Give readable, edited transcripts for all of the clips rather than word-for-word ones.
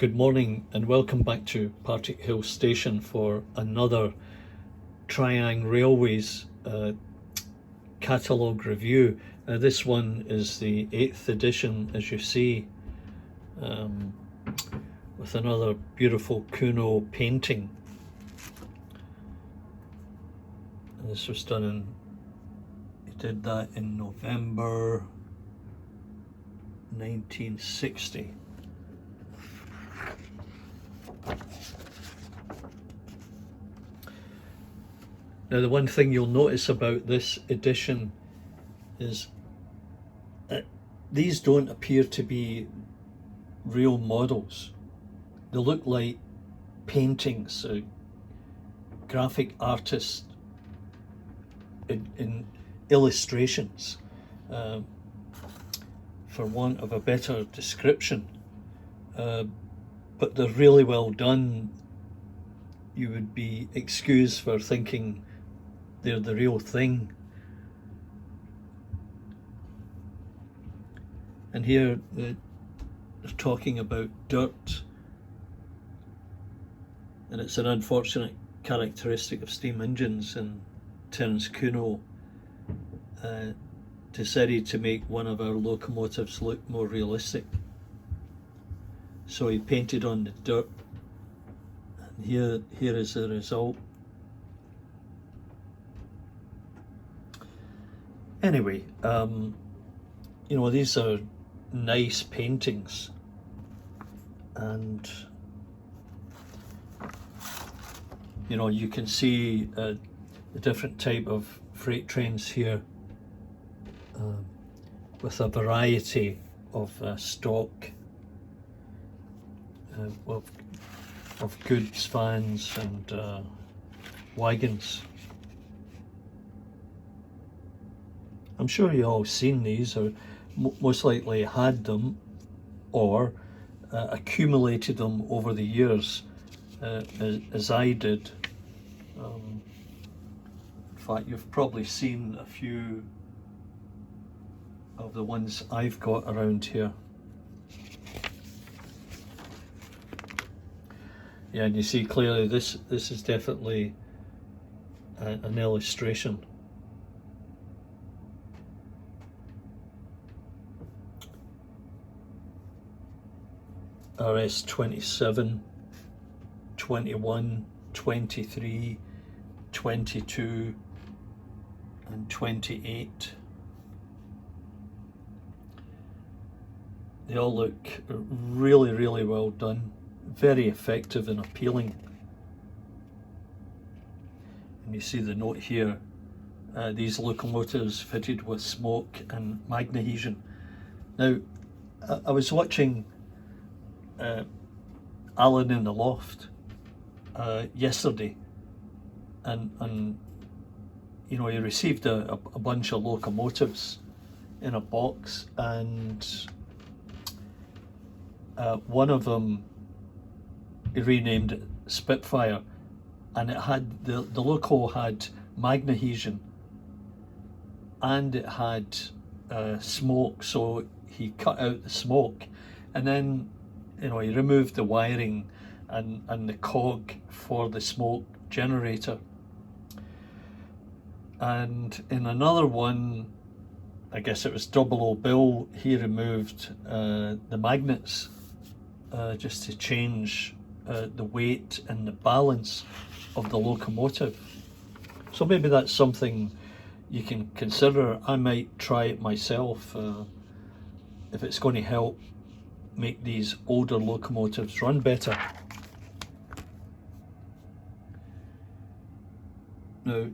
Good morning and welcome back to Partick Hill Station for another Triang Railways Catalogue review. This one is the 8th edition, as you see, with another beautiful Kuno painting. And this was done in, he did that in November 1960. Now, the one thing you'll notice about this edition is that these don't appear to be real models. They look like paintings, graphic artists in illustrations, for want of a better description. But they're really well done. You would be excused for thinking they're the real thing. And here they're talking about dirt, and it's an unfortunate characteristic of steam engines, and Terence Kuno decided to make one of our locomotives look more realistic. So he painted on the dirt, and here is the result. Anyway, you know, these are nice paintings, and you know, you can see the different type of freight trains here, with a variety of stock of goods vans and wagons. I'm sure you all seen these, or most likely had them, or accumulated them over the years, as I did. In fact, you've probably seen a few of the ones I've got around here. Yeah, and you see clearly this is definitely an illustration. RS 27, 21, 23, 22 and 28. They all look really, really well done, very effective and appealing. And you see the note here, these locomotives fitted with smoke and magnesion. Now, I was watching Alan in the Loft yesterday, and you know, he received a bunch of locomotives in a box, and one of them he renamed it Spitfire, and it had the loco had magnesion and it had smoke, so he cut out the smoke, and then, you know, he removed the wiring and the cog for the smoke generator. And in another one, I guess it was 00 Bill, he removed the magnets just to change the weight and the balance of the locomotive. So maybe that's something you can consider. I might try it myself if it's going to help make these older locomotives run better. Now,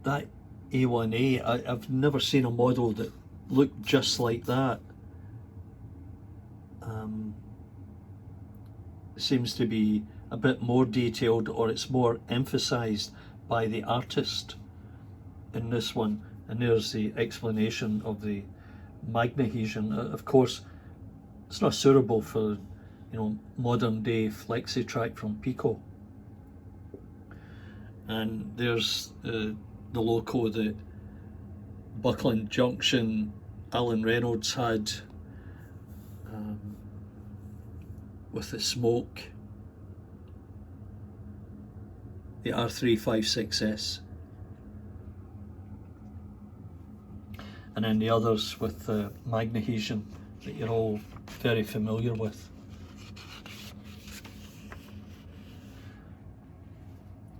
that A1A, I've never seen a model that looked just like that. Seems to be a bit more detailed, or it's more emphasized by the artist in this one. And there's the explanation of the magnesion. Of course, it's not suitable for, you know, modern day flexi track from Pico. And there's the loco that Buckland Junction Alan Reynolds had. with the smoke, the R356S, and then the others with the magnesion that you're all very familiar with.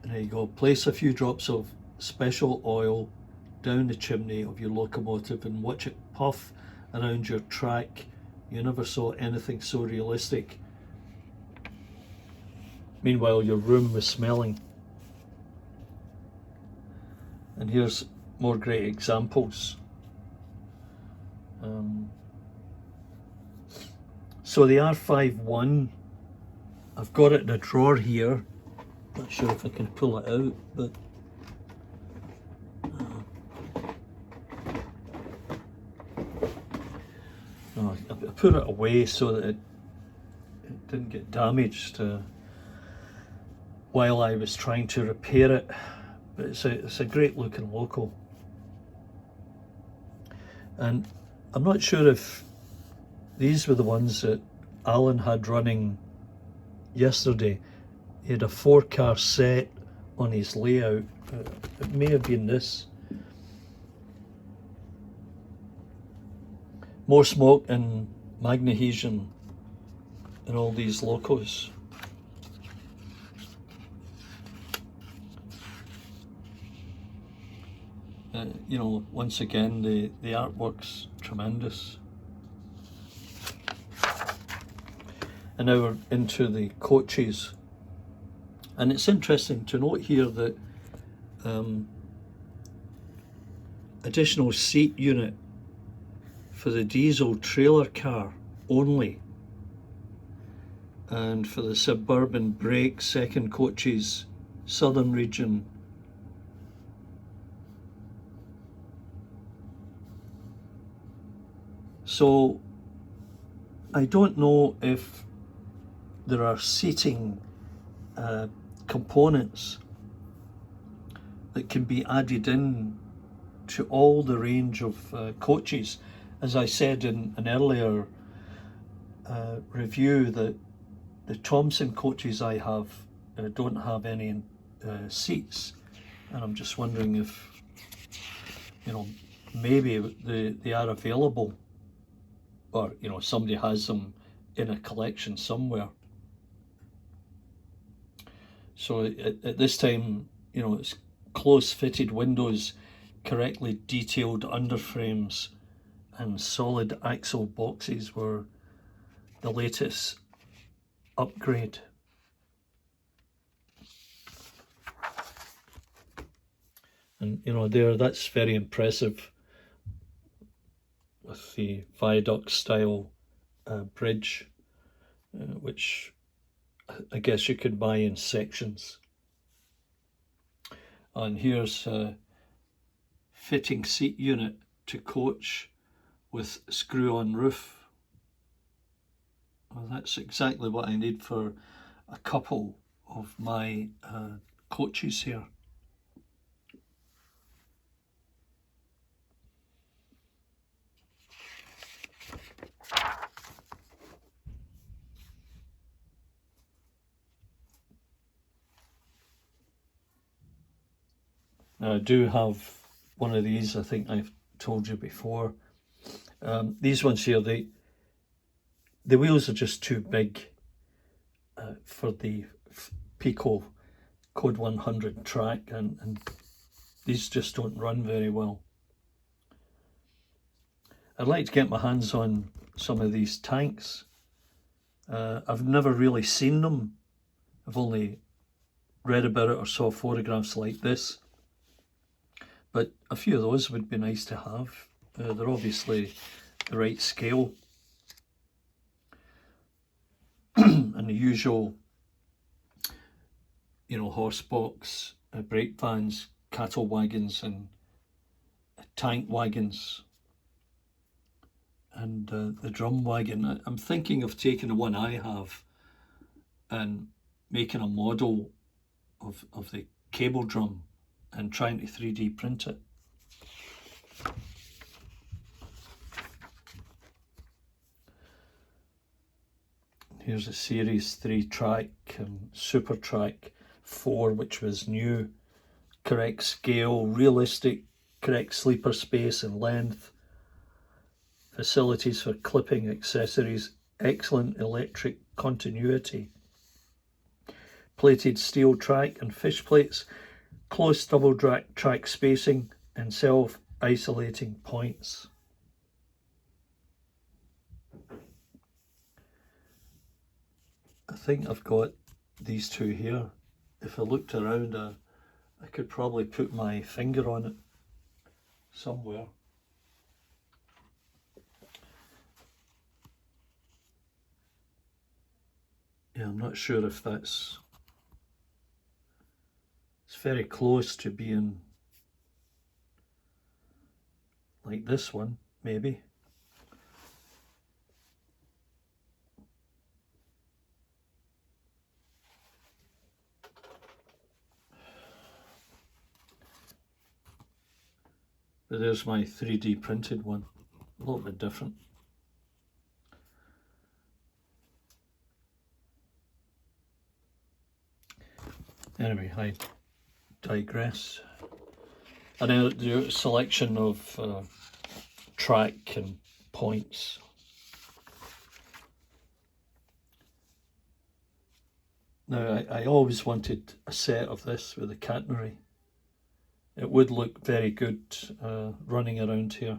And there you go, place a few drops of special oil down the chimney of your locomotive and watch it puff around your track. You never saw anything so realistic. Meanwhile, your room was smelling. And here's more great examples. So the R51, I've got it in a drawer here. Not sure if I can pull it out, but no, I put it away so that it didn't get damaged while I was trying to repair it. But it's a great looking loco. And I'm not sure if these were the ones that Alan had running yesterday. He had a 4-car set on his layout. It may have been this. More smoke and magnesion in all these locos. You know, once again, the artwork's tremendous. And now we're into the coaches. And it's interesting to note here that additional seat unit for the diesel trailer car only, and for the suburban brake second coaches, southern region. So I don't know if there are seating components that can be added in to all the range of coaches. As I said in an earlier review, that the Thomson coaches I have don't have any seats, and I'm just wondering if, you know, maybe they are available, or, you know, somebody has them in a collection somewhere. So at this time, you know, it's close fitted windows, correctly detailed underframes, and solid axle boxes were the latest upgrade. And, you know, that's very impressive with the viaduct style bridge, which I guess you could buy in sections. And here's a fitting seat unit to coach with screw-on roof. Well, that's exactly what I need for a couple of my coaches here. Now I do have one of these, I think I've told you before. These ones here, the wheels are just too big for the Pico Code 100 track, and these just don't run very well. I'd like to get my hands on some of these tanks. I've never really seen them. I've only read about it or saw photographs like this. But a few of those would be nice to have. They're obviously the right scale. And the usual, you know, horse box, brake vans, cattle wagons, and tank wagons, and the drum wagon. I'm thinking of taking the one I have and making a model of the cable drum and trying to 3D print it. Here's a Series 3 track and Super Track 4, which was new. Correct scale, realistic, correct sleeper space and length. Facilities for clipping accessories, excellent electric continuity. Plated steel track and fish plates, close double track spacing and self-isolating points. I think I've got these two here. If I looked around, I could probably put my finger on it somewhere. Yeah, I'm not sure if it's very close to being like this one, maybe. But there's my 3D printed one, a little bit different. Anyway, I digress. And now the selection of track and points. Now, I always wanted a set of this with a catenary. It would look very good running around here.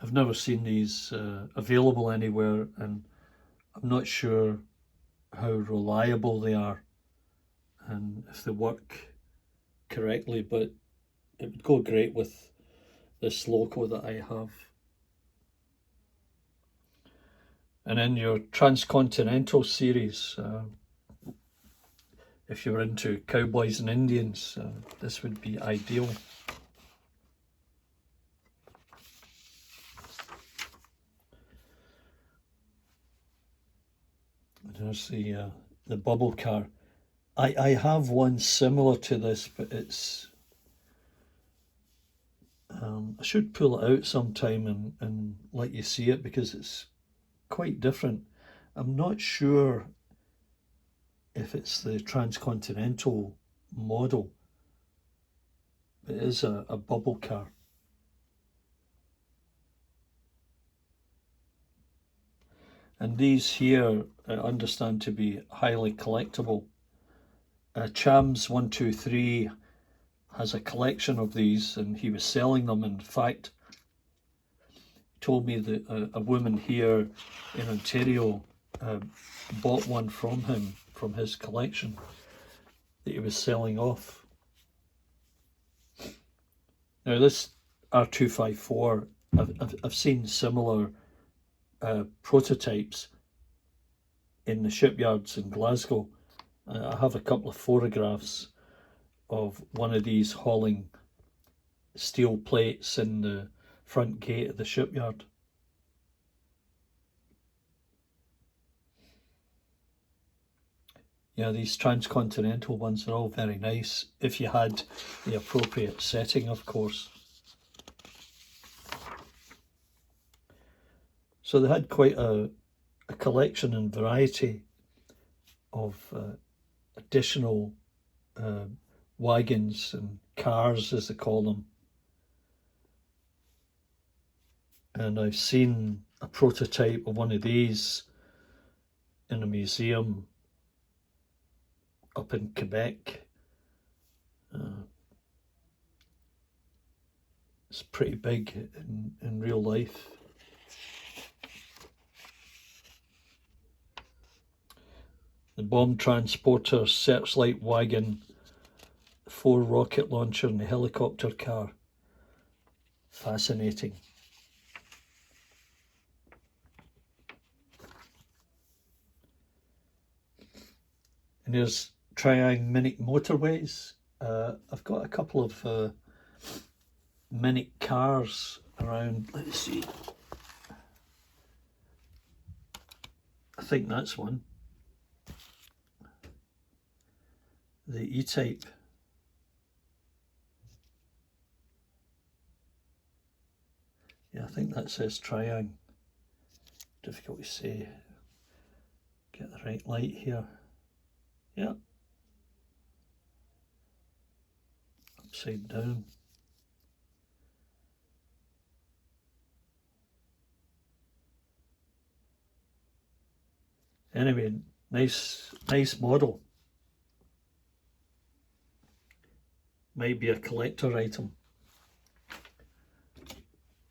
I've never seen these available anywhere, and I'm not sure how reliable they are and if they work correctly, but it would go great with this loco that I have. And in your Transcontinental series, if you're into cowboys and Indians, this would be ideal. There's the bubble car. I have one similar to this, but it's I should pull it out sometime and let you see it, because it's quite different. I'm not sure if it's the Transcontinental model, but it is a bubble car. And these here I understand to be highly collectible. Chams123 has a collection of these, and he was selling them. In fact, told me that a woman here in Ontario bought one from him, from his collection, that he was selling off. Now this R254, I've seen similar prototypes in the shipyards in Glasgow. I have a couple of photographs of one of these hauling steel plates in the front gate of the shipyard. Yeah, these Transcontinental ones are all very nice, if you had the appropriate setting, of course. So they had quite a collection and variety of additional wagons and cars, as they call them. And I've seen a prototype of one of these in a museum up in Quebec. It's pretty big in real life. The bomb transporter, searchlight wagon, 4 rocket launcher and the helicopter car. Fascinating. And there's Triang Mini motorways. I've got a couple of mini cars around. Let's see. I think that's one. The E-Type. Yeah, I think that says Triang. difficult to say. Get the right light here. Yeah. Upside down. Anyway, nice model. Might be a collector item.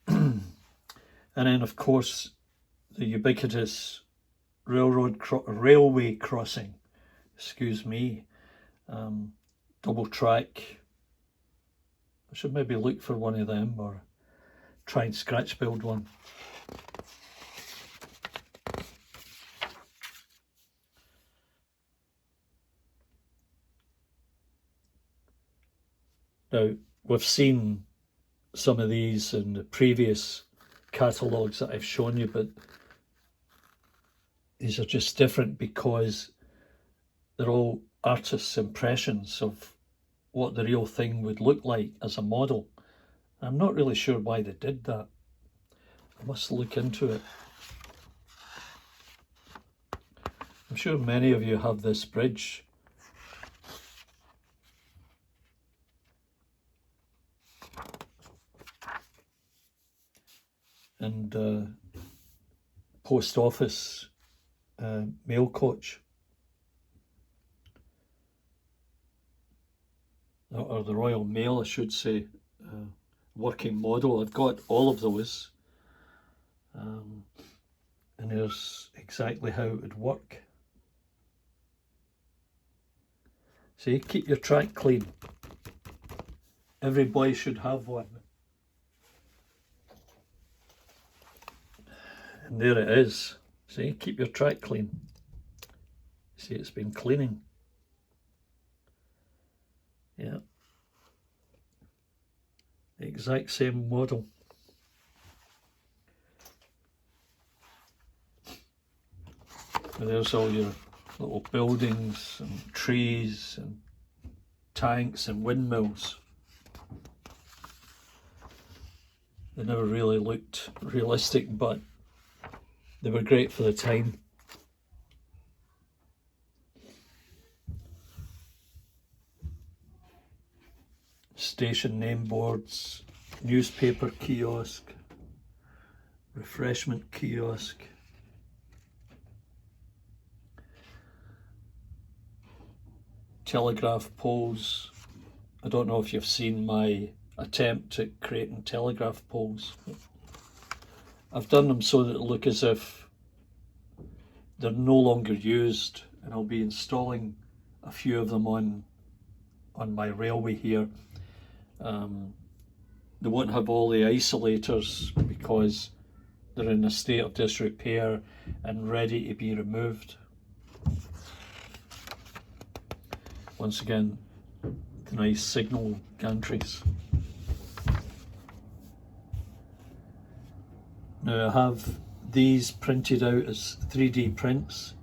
And then, of course, the ubiquitous railway crossing. Excuse me. Double track. I should maybe look for one of them or try and scratch build one. Now, we've seen some of these in the previous catalogues that I've shown you, but these are just different because they're all artists' impressions of what the real thing would look like as a model. I'm not really sure why they did that. I must look into it. I'm sure many of you have this bridge. And post office mail coach. Or the Royal Mail, I should say, working model. I've got all of those. And there's exactly how it would work. See, keep your track clean. Every boy should have one. And there it is. See, keep your track clean. See, it's been cleaning. Yeah. The exact same model. And there's all your little buildings and trees and tanks and windmills. They never really looked realistic, but they were great for the time. Station name boards, newspaper kiosk, refreshment kiosk. Telegraph poles. I don't know if you've seen my attempt at creating telegraph poles. I've done them so that it look as if they're no longer used, and I'll be installing a few of them on my railway here. They won't have all the isolators because they're in a state of disrepair and ready to be removed. Once again, the nice signal gantries. Now I have these printed out as 3D prints,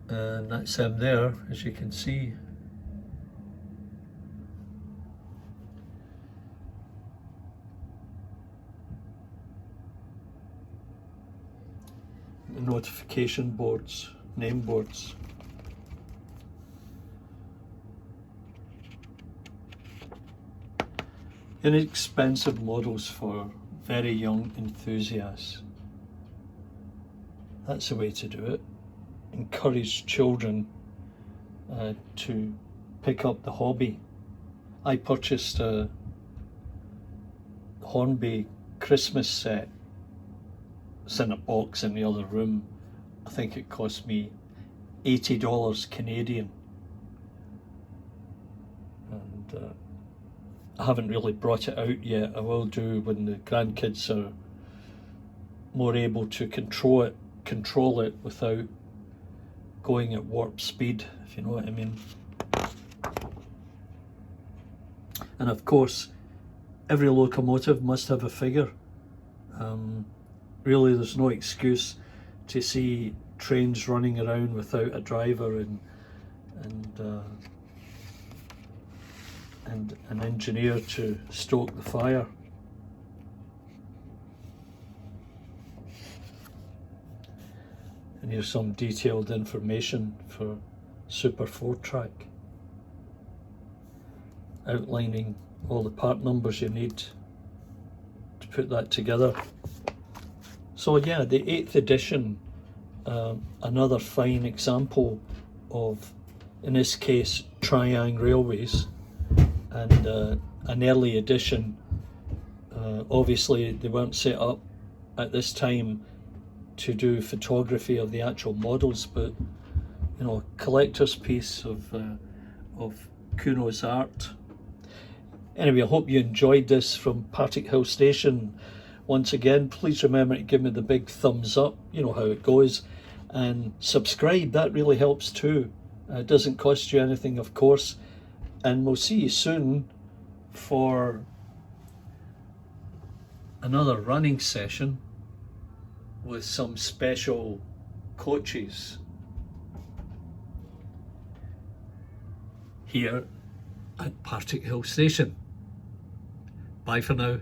and that's them there, as you can see. The notification boards, name boards. Inexpensive models for very young enthusiasts. That's the way to do it. Encourage children to pick up the hobby. I purchased a Hornby Christmas set. It's in a box in the other room. I think it cost me $80 Canadian. And I haven't really brought it out yet. I will do when the grandkids are more able to control it without going at warp speed, if you know what I mean. And of course, every locomotive must have a figure. Really, there's no excuse to see trains running around without a driver and an engineer to stoke the fire. And here's some detailed information for Super 4-track, outlining all the part numbers you need to put that together. So yeah, the 8th edition, another fine example of, in this case, Triang Railways, and an early edition. Obviously they weren't set up at this time to do photography of the actual models, but you know, collector's piece of Kuno's art. Anyway, I hope you enjoyed this from Partick Hill Station. Once again, please remember to give me the big thumbs up, you know how it goes, and subscribe, that really helps too. It doesn't cost you anything, of course, and we'll see you soon for another running session with some special coaches here at Partick Hill Station. Bye for now.